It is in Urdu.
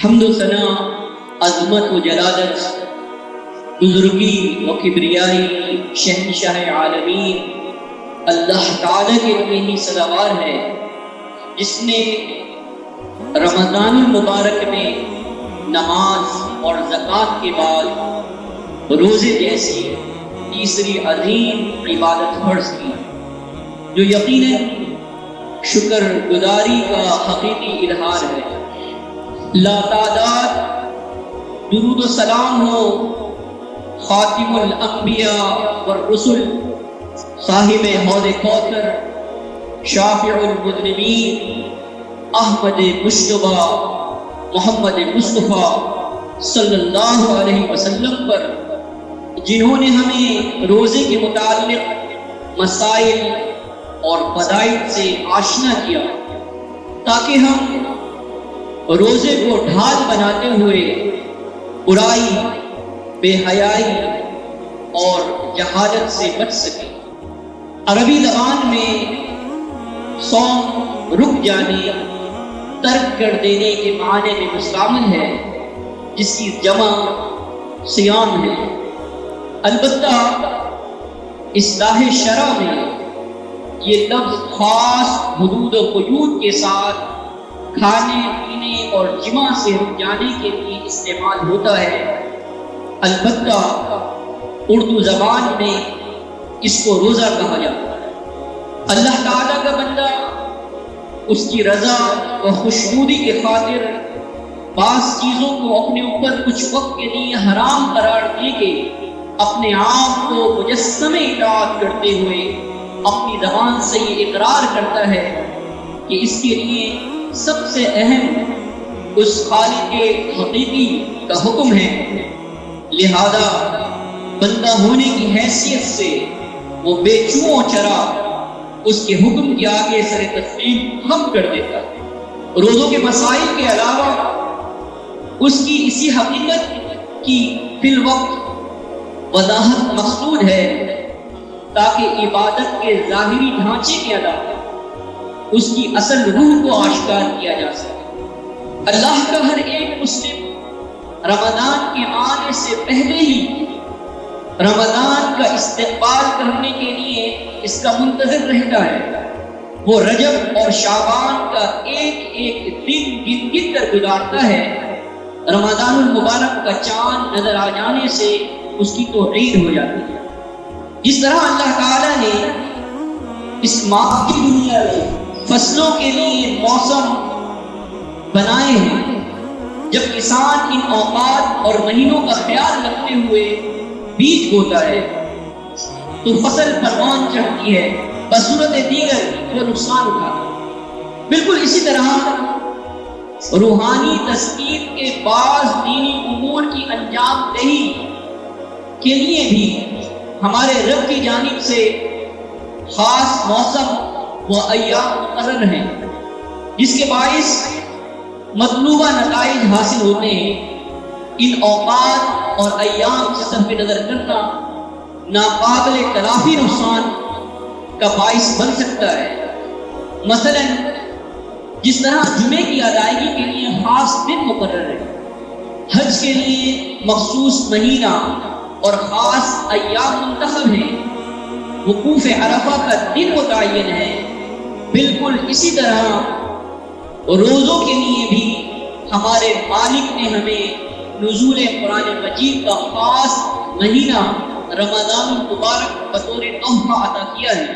حمد و ثنا، عظمت و جلالت، بزرگی و کبریائی شہنشاہ عالمین اللہ تعالیٰ کے لیے ہی سزاوار ہے، جس نے رمضان المبارک میں نماز اور زکوٰۃ کے بعد روزے جیسی تیسری عظیم عبادت فرض کی، جو یقیناً شکر گزاری کا حقیقی اظہار ہے۔ لا تعداد درود و سلام ہو خاتم الانبیاء والرسل، صاحب حوض کوثر، شافع المذنبین، احمد مجتبی محمد مصطفیٰ صلی اللہ علیہ وسلم پر، جنہوں نے ہمیں روزے کے متعلق مسائل اور فضائل سے آشنا کیا، تاکہ ہم روزے کو ڈھال بناتے ہوئے برائی، بے حیائی اور جہالت سے بچ سکیں۔ عربی زبان میں صوم رک جانے، ترک کر دینے کے معنی میں مستعمل ہے، جس کی جمع صیام ہے۔ البتہ اصطلاح شرع میں یہ لفظ خاص حدود و قیود کے ساتھ کھانے پینے اور جماع سے رک جانے کے لیے استعمال ہوتا ہے۔ البتہ اردو زبان میں اس کو روزہ کہا جاتا ہے۔ اللہ تعالیٰ کا بندہ اس کی رضا و خوشنودی کے خاطر بعض چیزوں کو اپنے اوپر کچھ وقت کے لیے حرام قرار دے کے اپنے آپ کو مجسم اطاعت کرتے ہوئے اپنی زبان سے یہ اقرار کرتا ہے کہ اس کے لیے سب سے اہم اس خالق حقیقی کا حکم ہے، لہذا بندہ ہونے کی حیثیت سے وہ بے چوں چرا اس کے حکم کے آگے سر تسلیم خم کر دیتا ہے۔ روزوں کے مسائل کے علاوہ اس کی اسی حقیقت کی فی الوقت وضاحت مقصود ہے، تاکہ عبادت کے ظاہری ڈھانچے کے علاوہ اس کی اصل روح کو آشکار کیا جا سکے۔ اللہ کا ہر ایک مسلم رمضان کے آنے سے پہلے ہی رمضان کا استقبال کرنے کے لیے اس کا منتظر رہتا ہے۔ وہ رجب اور شعبان کا ایک ایک دن گن گن کر گزارتا ہے۔ رمضان المبارک کا چاند نظر آ جانے سے اس کی تو عید ہو جاتی ہے۔ جس طرح اللہ تعالیٰ نے اس ماہ کی دنیا میں فصلوں کے لیے موسم بنائے ہیں، جب کسان ان اوقات اور مہینوں کا خیال رکھتے ہوئے بیج بوتا ہے تو فصل پروان چڑھتی ہے، بصورت دیگر وہ نقصان اٹھاتا ہے۔ بالکل اسی طرح روحانی تثبیت کے بعض دینی امور کی انجام دہی کے لیے بھی ہمارے رب کی جانب سے خاص موسم و ایام مقرر ہیں، جس کے باعث مطلوبہ نتائج حاصل ہوتے ہیں۔ ان اوقات اور ایام سے صرف نظر کرنا ناقابل تلافی نقصان کا باعث بن سکتا ہے۔ مثلا جس طرح جمعے کی ادائیگی کے لیے خاص دن مقرر ہے، حج کے لیے مخصوص مہینہ اور خاص ایام منتخب ہیں، وقوف عرفہ کا دن متعین ہے، بالکل اسی طرح روزوں کے لیے بھی ہمارے مالک نے ہمیں نزول قرآن مجید کا خاص مہینہ رمضان المبارک بطور تحفہ عطا کیا ہے۔